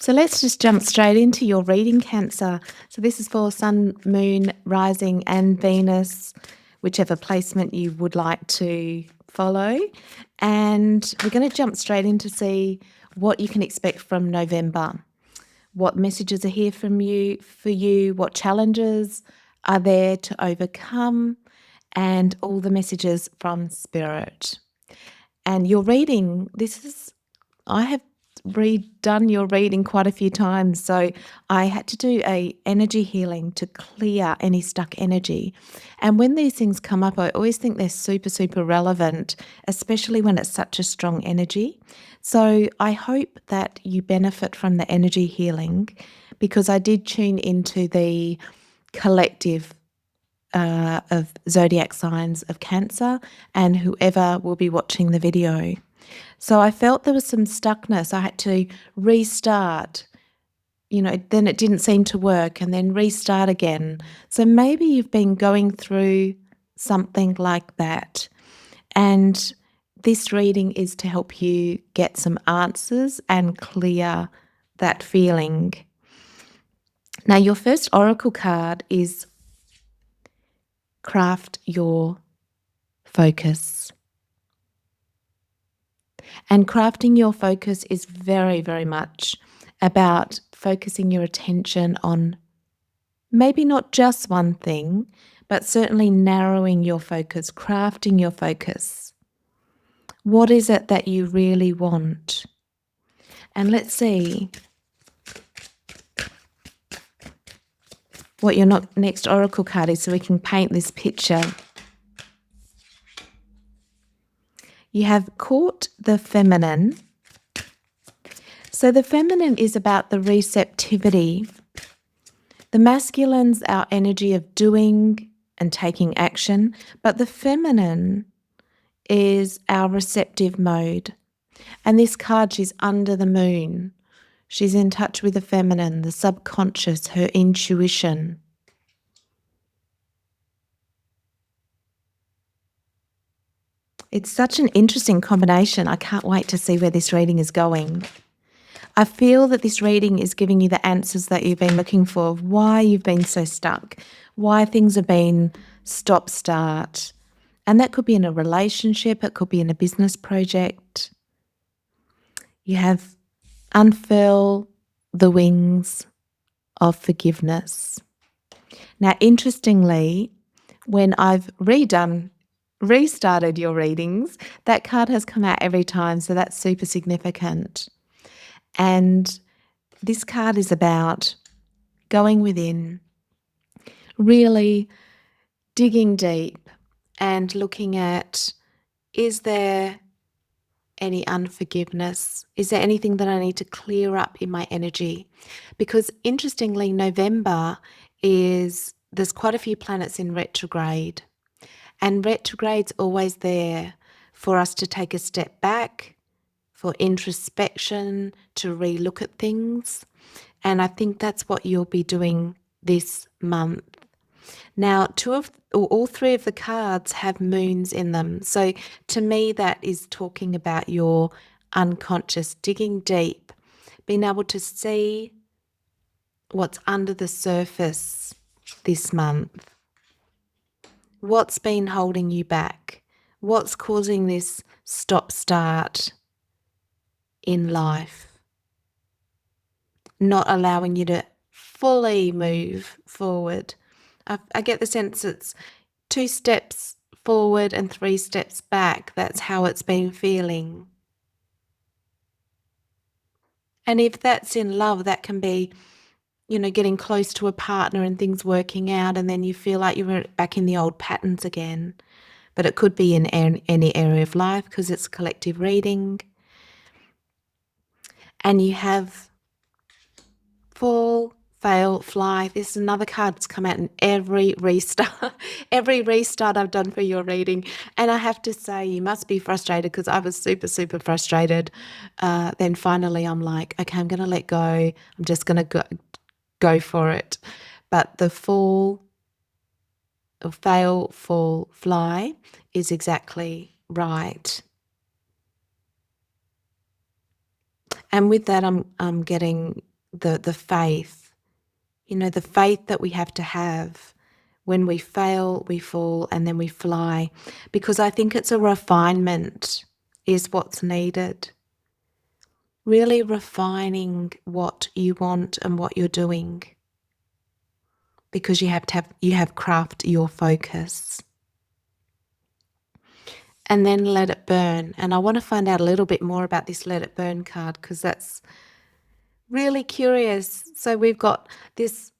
So let's just jump straight into your reading, Cancer. So this is for Sun, Moon, Rising, and Venus, whichever placement you would like to follow. And we're going to jump straight in to see what you can expect from November. What messages are here from you for you? What challenges are there to overcome? And all the messages from Spirit. And your reading, I have redone your reading quite a few times. So I had to do a energy healing to clear any stuck energy. And when these things come up, I always think they're super, super relevant, especially when it's such a strong energy. So I hope that you benefit from the energy healing because I did tune into the collective of zodiac signs of Cancer and whoever will be watching the video. So I felt there was some stuckness. I had to restart, then it didn't seem to work and then restart again. So maybe you've been going through something like that. And this reading is to help you get some answers and clear that feeling. Now, your first oracle card is Craft Your Focus. And crafting your focus is very, very much about focusing your attention on maybe not just one thing, but certainly narrowing your focus, crafting your focus. What is it that you really want? And let's see what your next oracle card is so we can paint this picture. You have Caught the Feminine. So the feminine is about the receptivity. The masculine's our energy of doing and taking action, but the feminine is our receptive mode. And this card, she's under the moon. She's in touch with the feminine, the subconscious, her intuition. It's such an interesting combination. I can't wait to see where this reading is going. I feel that this reading is giving you the answers that you've been looking for, why you've been so stuck, why things have been stop-start. And that could be in a relationship, it could be in a business project. You have Unfurl the Wings of Forgiveness. Now, interestingly, when I've restarted your readings, that card has come out every time, so that's super significant. And this card is about going within, really digging deep and looking at, is there any unforgiveness? Is there anything that I need to clear up in my energy? Because interestingly, November there's quite a few planets in retrograde. And retrograde's always there for us to take a step back, for introspection, to relook at things. And I think that's what you'll be doing this month. Now, all three of the cards have moons in them. So to me, that is talking about your unconscious, digging deep, being able to see what's under the surface this month. What's been holding you back? What's causing this stop-start in life? Not allowing you to fully move forward. I get the sense it's 2 steps forward and 3 steps back. That's how it's been feeling. And if that's in love, that can be, getting close to a partner and things working out, and then you feel like you're back in the old patterns again. But it could be in any area of life because it's a collective reading. And you have Fall, Fail, Fly. This is another card that's come out in every restart. Every restart I've done for your reading. And I have to say, you must be frustrated because I was super, super frustrated. Then finally I'm like, okay, I'm going to let go. I'm just going to go for it. But the Fall, Fail, Fall, Fly is exactly right. And with that, I'm getting the faith, the faith that we have to have. When we fail, we fall, and then we fly. Because I think it's a refinement is what's needed. Really refining what you want and what you're doing. Because you have craft your focus. And then let it burn. And I want to find out a little bit more about this let it burn card, because that's really curious. So we've got this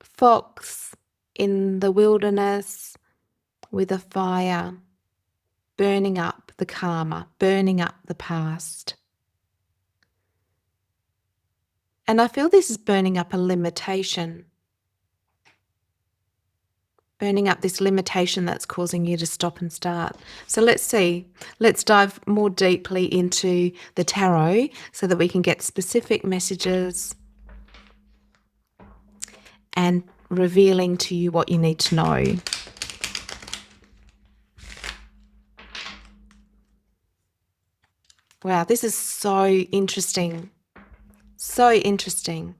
fox in the wilderness with a fire, burning up the karma, burning up the past. And I feel this is burning up a limitation, burning up this limitation that's causing you to stop and start. So let's see. Let's dive more deeply into the tarot so that we can get specific messages and revealing to you what you need to know. Wow, this is so interesting. So interesting.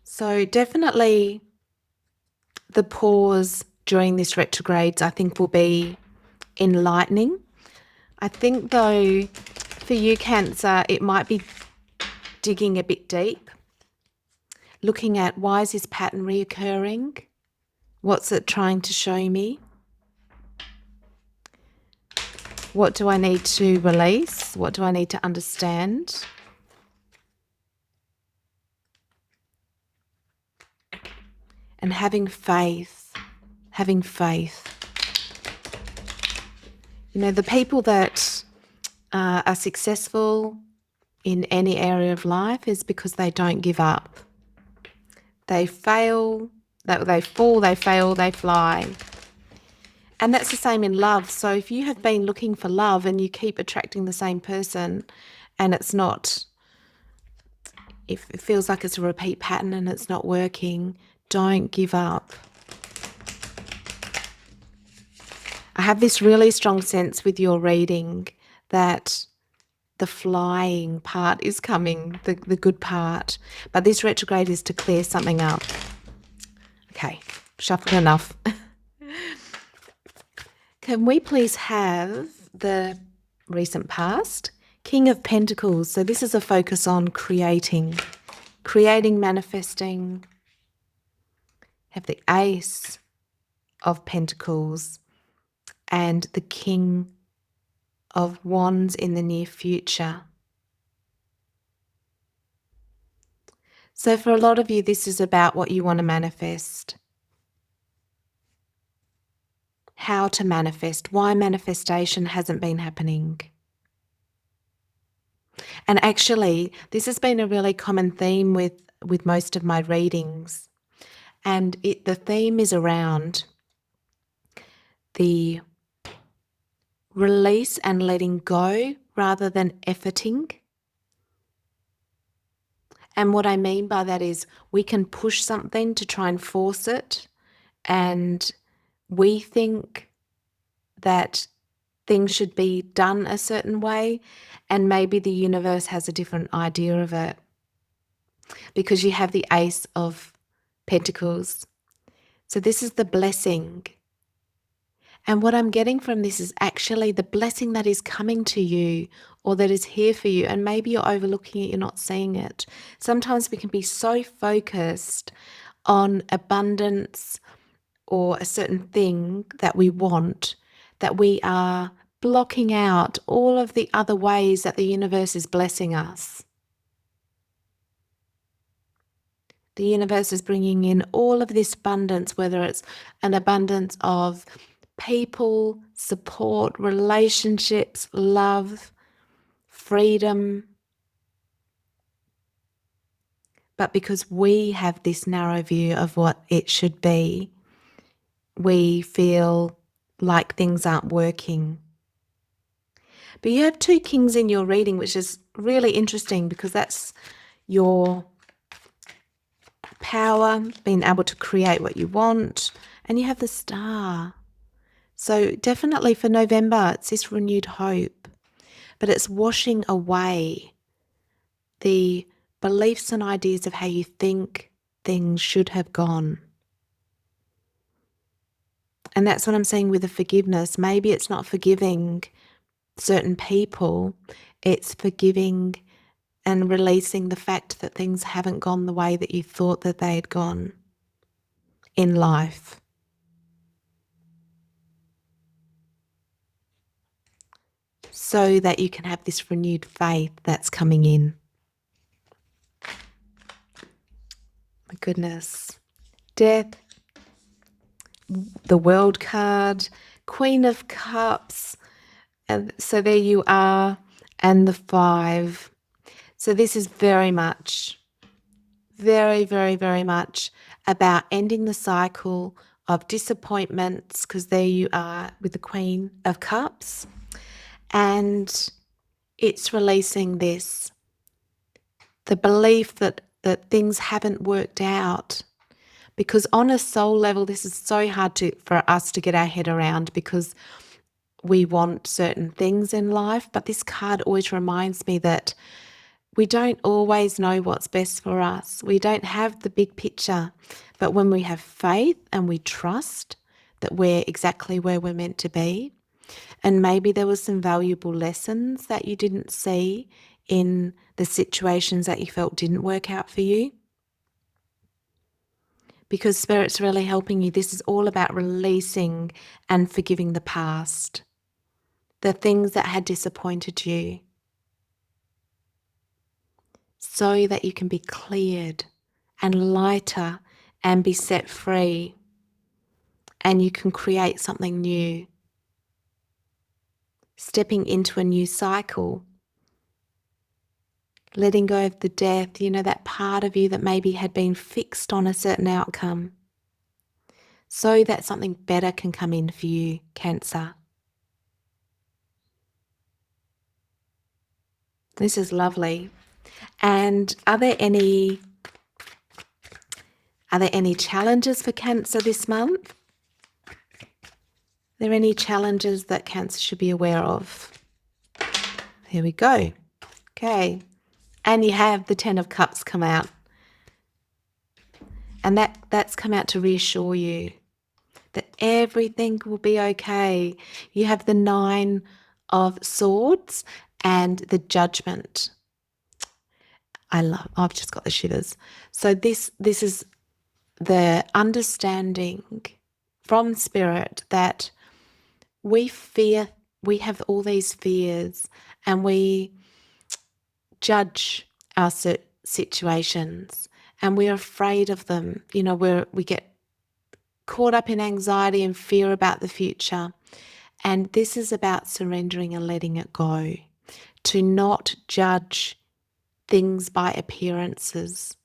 So definitely the pause during this retrograde, I think, will be enlightening. I think, though, for you, Cancer, it might be digging a bit deep, looking at why is this pattern reoccurring? What's it trying to show me? What do I need to release? What do I need to understand? And having faith. The people that are successful in any area of life is because they don't give up. They fail, they fall, they fail, they fly. And that's the same in love. So if you have been looking for love and you keep attracting the same person and it feels like it's a repeat pattern and it's not working, don't give up. I have this really strong sense with your reading that the flying part is coming, the good part. But this retrograde is to clear something up. Okay, shuffled enough. Can we please have the recent past? King of Pentacles. So this is a focus on creating, manifesting. Have the Ace of Pentacles and the King of Wands in the near future. So for a lot of you, this is about what you want to manifest. How to manifest, why manifestation hasn't been happening. And actually, this has been a really common theme with most of my readings. And the theme is around the release and letting go rather than efforting. And what I mean by that is we can push something to try and force it, and we think that things should be done a certain way, and maybe the universe has a different idea of it. Because you have the Ace of Pentacles. So this is the blessing. And what I'm getting from this is actually the blessing that is coming to you or that is here for you. And maybe you're overlooking it, you're not seeing it. Sometimes we can be so focused on abundance or a certain thing that we want that we are blocking out all of the other ways that the universe is blessing us. The universe is bringing in all of this abundance, whether it's an abundance of people, support, relationships, love, freedom. But because we have this narrow view of what it should be, we feel like things aren't working. But you have two kings in your reading, which is really interesting because that's your power, being able to create what you want. And you have the Star. So definitely for November, it's this renewed hope, but it's washing away the beliefs and ideas of how you think things should have gone. And that's what I'm saying with the forgiveness. Maybe it's not forgiving certain people, it's forgiving and releasing the fact that things haven't gone the way that you thought that they had gone in life. So that you can have this renewed faith that's coming in. My goodness. Death, the World card, Queen of Cups. And so there you are, and the 5. So this is very much, very, very, very much about ending the cycle of disappointments, because there you are with the Queen of Cups. And it's releasing this, the belief that things haven't worked out. Because on a soul level, this is so hard for us to get our head around, because we want certain things in life. But this card always reminds me that we don't always know what's best for us. We don't have the big picture. But when we have faith and we trust that we're exactly where we're meant to be, and maybe there were some valuable lessons that you didn't see in the situations that you felt didn't work out for you, because Spirit's really helping you. This is all about releasing and forgiving the past, the things that had disappointed you, so that you can be cleared and lighter and be set free, and you can create something new, stepping into a new cycle, letting go of the death, that part of you that maybe had been fixed on a certain outcome, so that something better can come in for you, Cancer. This is lovely. And are there any challenges for Cancer this month? Are there any challenges that Cancer should be aware of? Here we go. Okay. And you have the 10 of Cups come out. And that's come out to reassure you that everything will be okay. You have the 9 of Swords and the Judgment. I've just got the shivers. So this is the understanding from Spirit that we have all these fears, and we judge our situations, and we're afraid of them. We get caught up in anxiety and fear about the future. And this is about surrendering and letting it go, to not judge things by appearances.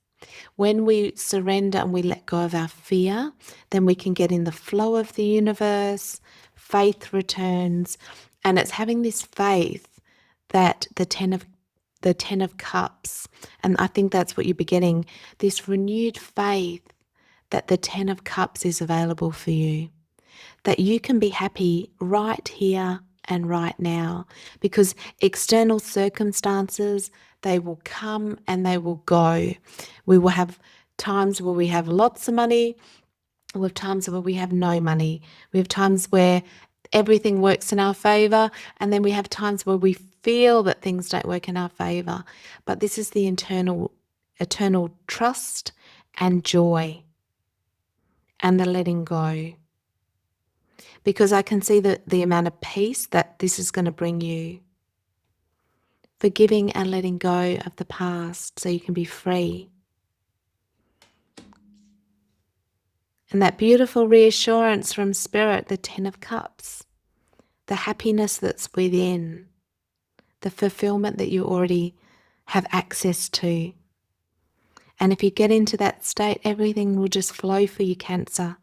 When we surrender and we let go of our fear, then we can get in the flow of the universe, faith returns, and it's having this faith that the 10 of Cups, and I think that's what you're getting, this renewed faith that the 10 of Cups is available for you, that you can be happy right here and right now, because external circumstances, they will come and they will go. We will have times where we have lots of money. We have times where we have no money. We have times where everything works in our favor, and then we have times where we feel that things don't work in our favor. But this is the eternal trust and joy and the letting go. Because I can see the amount of peace that this is going to bring you. Forgiving and letting go of the past so you can be free. And that beautiful reassurance from Spirit, the 10 of Cups, the happiness that's within, the fulfillment that you already have access to. And if you get into that state, everything will just flow for you, Cancer.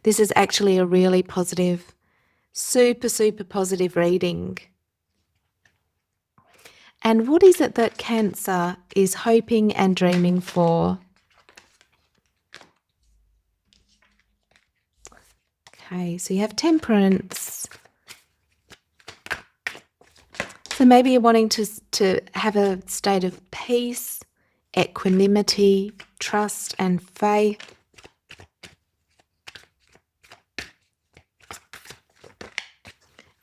This is actually a really positive, super, super positive reading. And what is it that Cancer is hoping and dreaming for? Okay, so you have Temperance. So maybe you're wanting to have a state of peace, equanimity, trust and faith.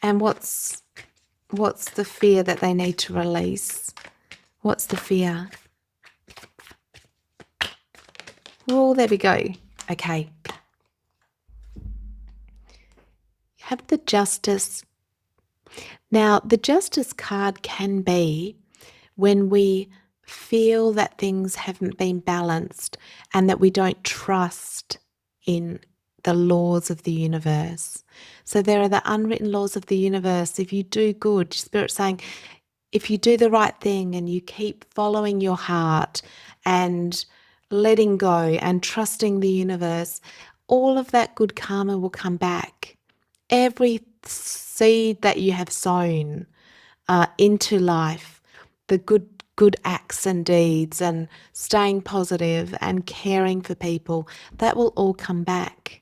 And what's the fear that they need to release? What's the fear? Oh, there we go. Okay. Have the Justice. Now, the Justice card can be when we feel that things haven't been balanced and that we don't trust in the laws of the universe. So there are the unwritten laws of the universe. If you do good, Spirit's saying, if you do the right thing and you keep following your heart and letting go and trusting the universe, all of that good karma will come back. Every seed that you have sown into life, the good acts and deeds and staying positive and caring for people, that will all come back.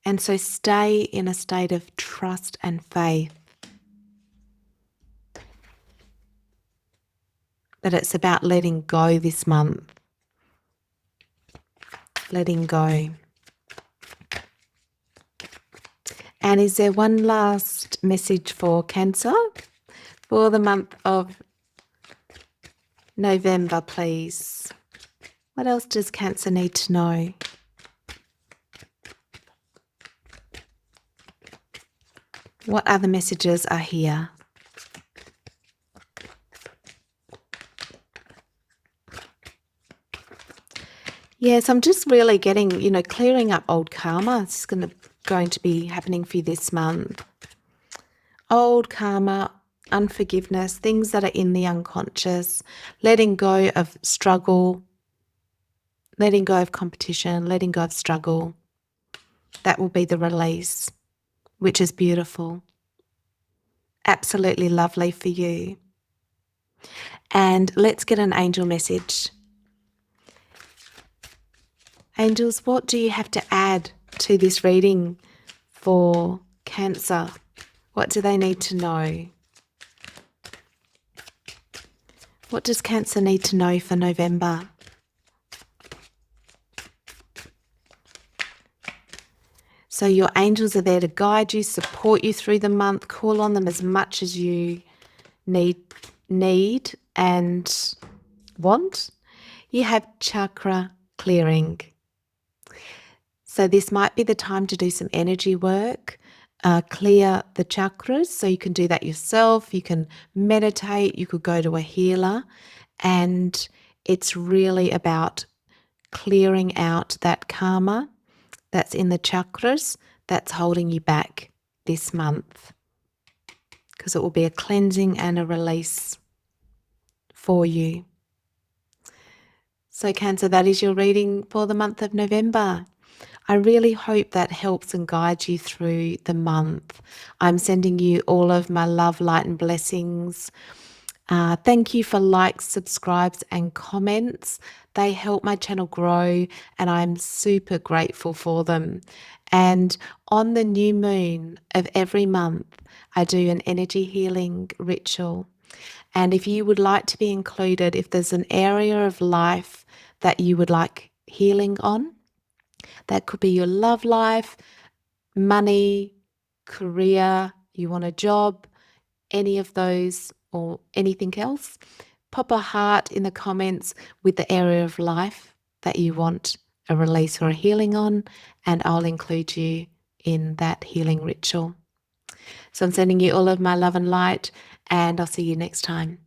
And so stay in a state of trust and faith that it's about letting go this month. Letting go. And is there one last message for Cancer for the month of November, please? What else does Cancer need to know? What other messages are here? Yes, I'm just really getting, clearing up old karma. It's going to be happening for you this month. Old karma, unforgiveness, things that are in the unconscious, letting go of struggle, letting go of competition, letting go of struggle. That will be the release, which is beautiful. Absolutely lovely for you. And let's get an angel message. Angels, what do you have to add to this reading for Cancer? What do they need to know? What does Cancer need to know for November? So your angels are there to guide you, support you through the month. Call on them as much as you need and want. You have chakra clearing. So this might be the time to do some energy work, clear the chakras. So you can do that yourself. You can meditate. You could go to a healer. And it's really about clearing out that karma that's in the chakras that's holding you back this month, because it will be a cleansing and a release for you. So Cancer, that is your reading for the month of November. I really hope that helps and guides you through the month. I'm sending you all of my love, light and blessings. Thank you for likes, subscribes and comments. They help my channel grow and I'm super grateful for them. And on the new moon of every month, I do an energy healing ritual. And if you would like to be included, if there's an area of life that you would like healing on, that could be your love life, money, career, you want a job, any of those or anything else, pop a heart in the comments with the area of life that you want a release or a healing on, and I'll include you in that healing ritual. So I'm sending you all of my love and light, and I'll see you next time.